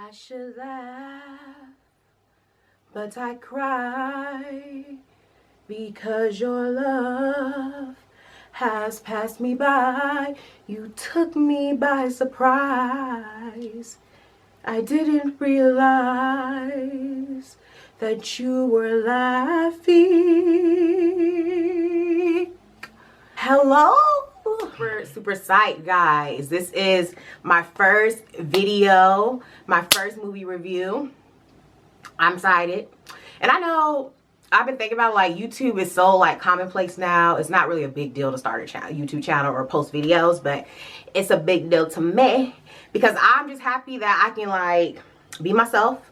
I should laugh, but I cry, because your love has passed me by. You took me by surprise. I didn't realize that you were laughing. Hello? Super psyched, guys. This is my first video, my first movie review. I'm excited. And I know I've been thinking about, like, YouTube is so, like, commonplace now. It's not really a big deal to start a YouTube channel or post videos, but it's a big deal to me because I'm just happy that I can, like, be myself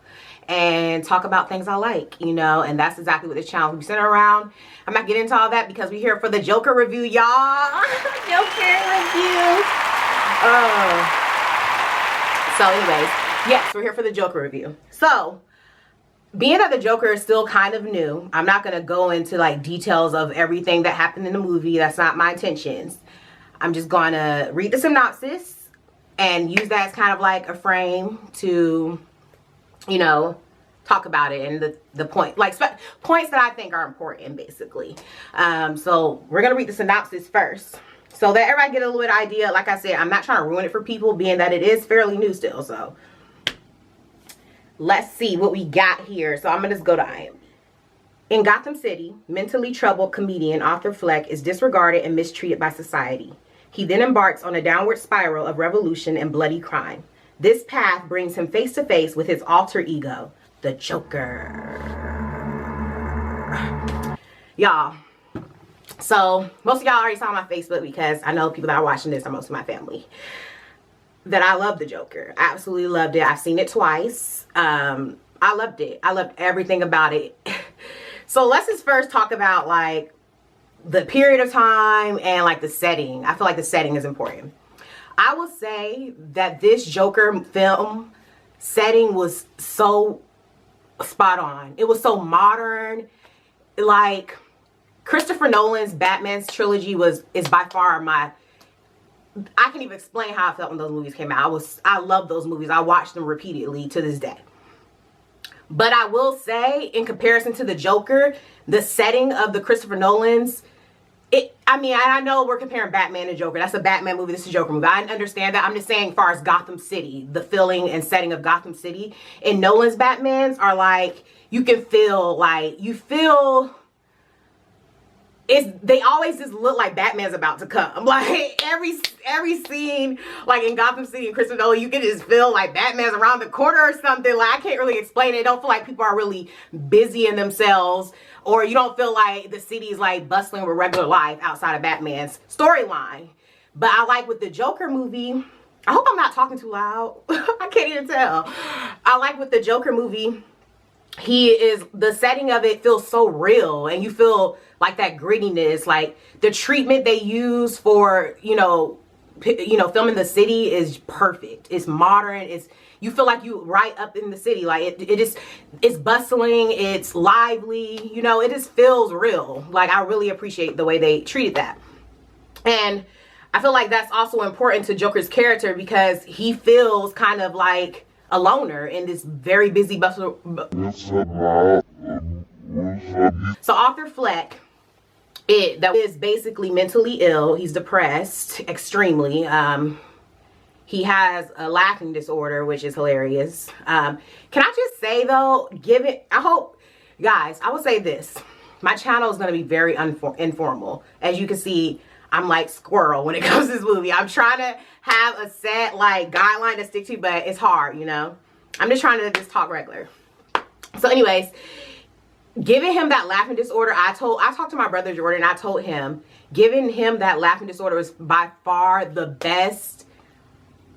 and talk about things I like, you know, and that's exactly what this channel will be centered around. I'm not getting into all that because we're here for the Joker review, y'all. Joker review. So anyways, yes, we're here for the Joker review. So, being that the Joker is still kind of new, I'm not going to go into, like, details of everything that happened in the movie. That's not my intentions. I'm just going to read the synopsis and use that as kind of like a frame to, you know, talk about it and the point, like, points that I think are important, basically. So we're going to read the synopsis first so that everybody get a little bit idea. Like I said, I'm not trying to ruin it for people, being that it is fairly new still. So let's see what we got here. So I'm going to just go to IMDb. In Gotham City, mentally troubled comedian Arthur Fleck is disregarded and mistreated by society. He then embarks on a downward spiral of revolution and bloody crime. This path brings him face to face with his alter ego, the Joker. Y'all, so most of y'all already saw my Facebook, because I know people that are watching this are most of my family, that I love the Joker. I absolutely loved it. I've seen it twice. I loved it. I loved everything about it. So let's just first talk about, like, the period of time and, like, the setting. I feel like the setting is important. I will say that this Joker film setting was so spot on. It was so modern. Like, Christopher Nolan's Batman's trilogy is by far my, I can't even explain how I felt when those movies came out. I love those movies. I watched them repeatedly to this day. But I will say, in comparison to the Joker, the setting of the Christopher Nolan's, I mean, I know we're comparing Batman and Joker. That's a Batman movie. This is a Joker movie. I understand that. I'm just saying, as far as Gotham City, the feeling and setting of Gotham City in Nolan's Batmans are, like, you can feel, like, they always just look like Batman's about to come. Like, every scene, like, in Gotham City and Christopher Nolan, you can just feel like Batman's around the corner or something. Like, I can't really explain it. It don't feel like people are really busy in themselves, or you don't feel like the city is, like, bustling with regular life outside of Batman's storyline. But I like with the Joker movie, I hope I'm not talking too loud. I can't even tell. I like with the Joker movie, the setting of it feels so real, and you feel like that grittiness, like the treatment they use for, you know, filming the city is perfect. It's modern. You feel like you right up in the city. Like it's bustling. It's lively. You know, it just feels real. Like, I really appreciate the way they treated that. And I feel like that's also important to Joker's character, because he feels kind of like a loner in this very busy bustle. So Arthur Fleck, that is basically mentally ill. He's depressed extremely. He has a laughing disorder, which is hilarious. Can I just say, though, I hope, guys, I will say this. My channel is going to be very informal. As you can see, I'm like squirrel when it comes to this movie. I'm trying to have a set, like, guideline to stick to, but it's hard, you know. I'm just trying to just talk regular. So anyways, giving him that laughing disorder, I talked to my brother Jordan, and I told him, giving him that laughing disorder is by far the best,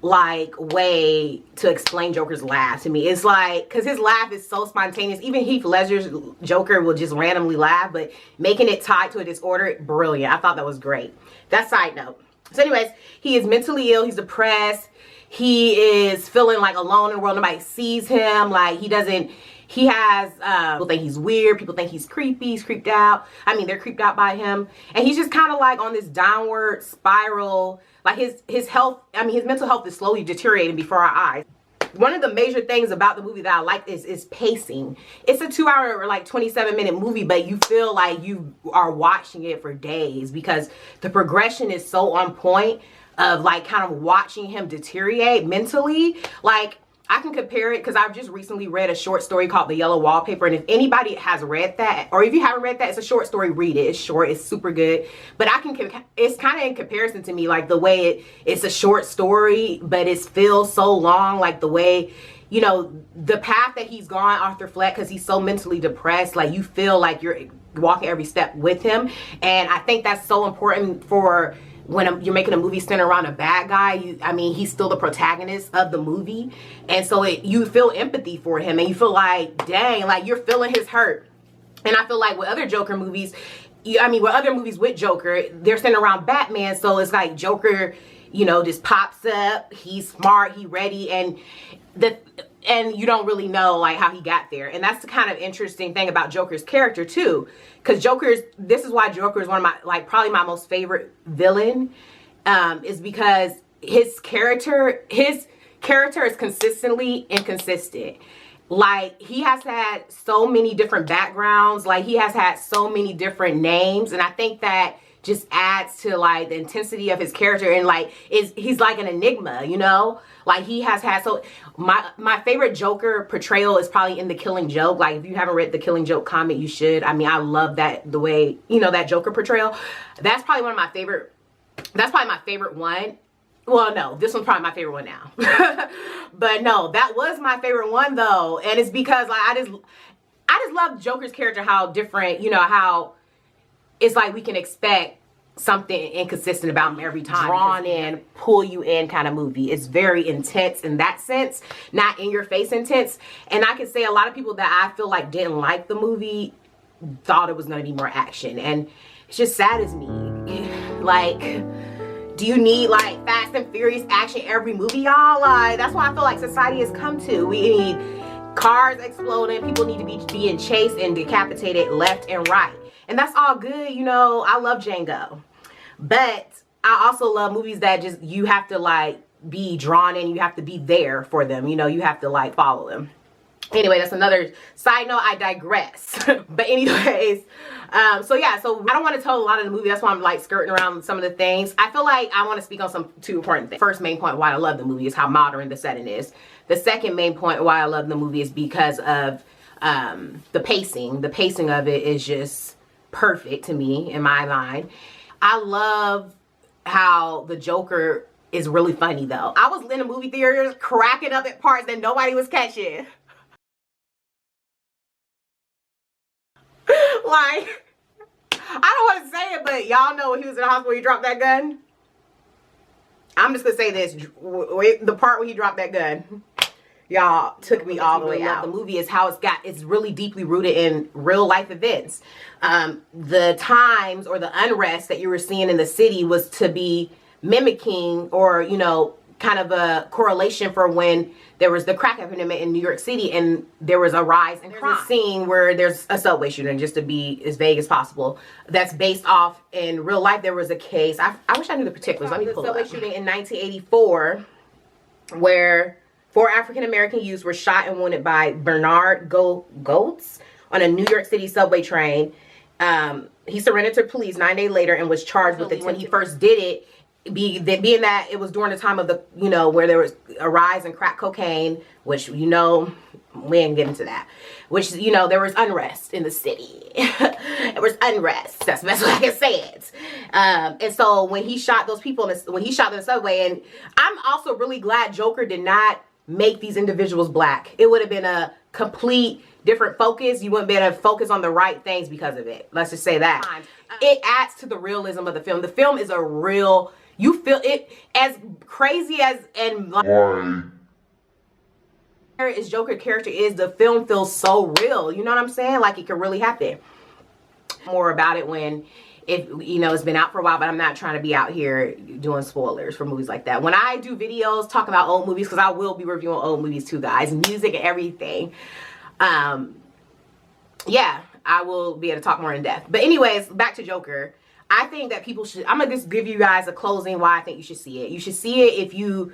like, way to explain Joker's laugh to me. It's like, because his laugh is so spontaneous. Even Heath Ledger's Joker will just randomly laugh, but making it tied to a disorder, brilliant. I thought that was great. That's side note. So anyways, he is mentally ill. He's depressed. He is feeling like alone in the world. Nobody sees him. Like, he has, people think he's weird. People think he's creepy. He's creeped out. I mean, they're creeped out by him. And he's just kind of like on this downward spiral. Like, his health, I mean, his mental health is slowly deteriorating before our eyes. one of the major things about the movie that I like is pacing. It's a 2-hour or like 27-minute movie, but you feel like you are watching it for days because the progression is so on point of like kind of watching him deteriorate mentally. Like, I can compare it because I've just recently read a short story called The Yellow Wallpaper, and if anybody has read that, or if you haven't read that, it's a short story, read it. It's short, it's super good. But it's kind of in comparison to me, like the way it's a short story, but it feels so long, like the way, you know, the path that he's gone, Arthur Fleck, because he's so mentally depressed, like you feel like you're walking every step with him. And I think that's so important for when you're making a movie centered around a bad guy. I mean, he's still the protagonist of the movie. And so you feel empathy for him and you feel like, dang, like you're feeling his hurt. And I feel like with other Joker movies, with other movies with Joker, they're centered around Batman. So it's like Joker, you know, just pops up. He's smart, he ready, and you don't really know like how he got there. And that's the kind of interesting thing about Joker's character too, because this is why Joker is one of my, like, probably my most favorite villain, is because his character is consistently inconsistent. Like, he has had so many different backgrounds, like he has had so many different names, and I think that just adds to like the intensity of his character. And like he's like an enigma, you know, like he has had, so my favorite Joker portrayal is probably in The Killing Joke. Like, if you haven't read The Killing Joke comic, you should. I mean, I love that, the way, you know, that Joker portrayal. That's probably my favorite one. Well, no, this one's probably my favorite one now. But no, that was my favorite one though. And it's because like I just love Joker's character, how different, you know, how it's like we can expect something inconsistent about him every time. Drawn in, pull you in kind of movie. It's very intense in that sense, not in your face intense. And I can say a lot of people that I feel like didn't like the movie thought it was going to be more action. And it's just sad as me. Like, do you need like Fast and Furious action every movie, y'all? Like, that's what I feel like society has come to. We need cars exploding. People need to be being chased and decapitated left and right. And that's all good, you know. I love Django. But I also love movies that just, you have to like be drawn in. You have to be there for them. You know, you have to like follow them. Anyway, that's another side note. I digress. But anyways, so yeah, so I don't want to tell a lot of the movie. That's why I'm like skirting around some of the things. I feel like I want to speak on two important things. First main point why I love the movie is how modern the setting is. The second main point why I love the movie is because of the pacing. The pacing of it is just perfect to me in my mind. I love how the Joker is really funny though. I was in the movie theaters cracking up at parts that nobody was catching. Like, I don't want to say it, but y'all know when he was in the hospital, he dropped that gun. I'm just gonna say this: the part where he dropped that gun, y'all, took me all the way out. The movie is how it's really deeply rooted in real life events. The times or the unrest that you were seeing in the city was to be mimicking, or, you know, kind of a correlation for when there was the crack epidemic in New York City and there was a rise in crime. There's a scene where there's a subway shooting, just to be as vague as possible, that's based off in real life. There was a case, I wish I knew the particulars. Let me pull it up. Subway shooting in 1984 where 4 African-American youths were shot and wounded by Bernard Goetz on a New York City subway train. He surrendered to police 9 days later and was charged with it. When he first did it, being that it was during the time of the, you know, where there was a rise in crack cocaine, which, you know, we ain't get into that, which, you know, there was unrest in the city. There was unrest. That's the best way I can say it. And so when he shot those people, when he shot them in the subway, and I'm also really glad Joker did not make these individuals black. It would have been a complete different focus. You wouldn't be able to focus on the right things because of it. Let's just say that. It adds to the realism of the film. The film is a real, you feel it, as crazy as, and like, as Joker character is, the film feels so real. You know what I'm saying? Like, it could really happen. More about it when, if, you know, it's been out for a while, but I'm not trying to be out here doing spoilers for movies like that. When I do videos talking about old movies, because I will be reviewing old movies too, guys, music and everything. Yeah, I will be able to talk more in depth. But anyways, back to Joker. I think that people should, I'm gonna just give you guys a closing why I think you should see it. You should see it if you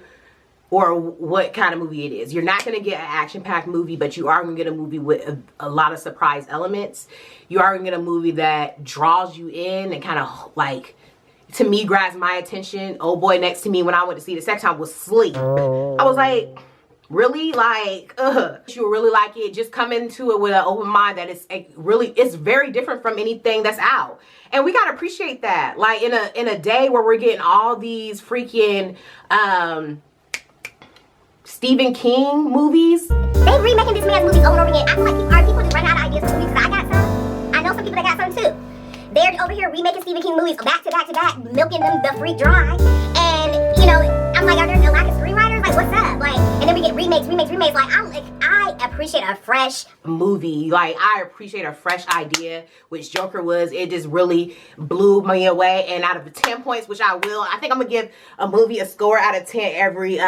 or what kind of movie it is. You're not going to get an action-packed movie, but you are going to get a movie with a lot of surprise elements. You are going to get a movie that draws you in and kind of like, to me, grabs my attention. Old boy next to me when I went to see the second time was asleep. I was like, really? Like, you'll really like it. Just come into it with an open mind that it's very different from anything that's out. And we gotta appreciate that. Like in a day where we're getting all these freaking Stephen King movies. They remaking this man's movies over and over again. I feel like people just running out of ideas for movies. I got some. I know some people that got some too. They're over here remaking Stephen King movies back to back to back, milking them the freak dry. And you know, I'm like, are there no lack of screenwriters? Like, what's up? Like, and then we get remakes. Like, I appreciate a fresh movie. Like, I appreciate a fresh idea, which Joker was. It just really blew me away. And out of the 10 points, which I think I'm gonna give a movie a score out of 10 every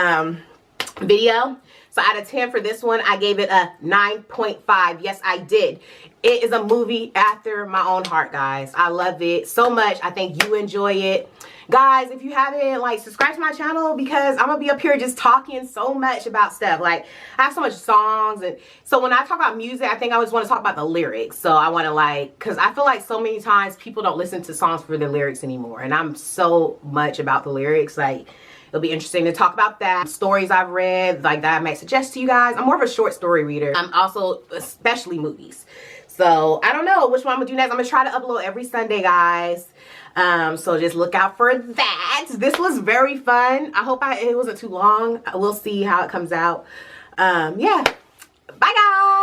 video. So out of 10 for this one, I gave it a 9.5. Yes, I did. It is a movie after my own heart, guys. I love it so much. I think you enjoy it. Guys, if you haven't, like, subscribe to my channel, because I'm gonna be up here just talking so much about stuff. Like, I have so much songs, and so when I talk about music, I think I always want to talk about the lyrics. So I want to, like, because I feel like so many times people don't listen to songs for the lyrics anymore, and I'm so much about the lyrics. Like, it'll be interesting to talk about that. Stories I've read, like, that I might suggest to you guys. I'm more of a short story reader. I'm also, especially movies. So I don't know which one I'm gonna do next. I'm gonna try to upload every Sunday, guys. So just look out for that. This was very fun. I hope it wasn't too long. We'll see how it comes out. Yeah. Bye, guys.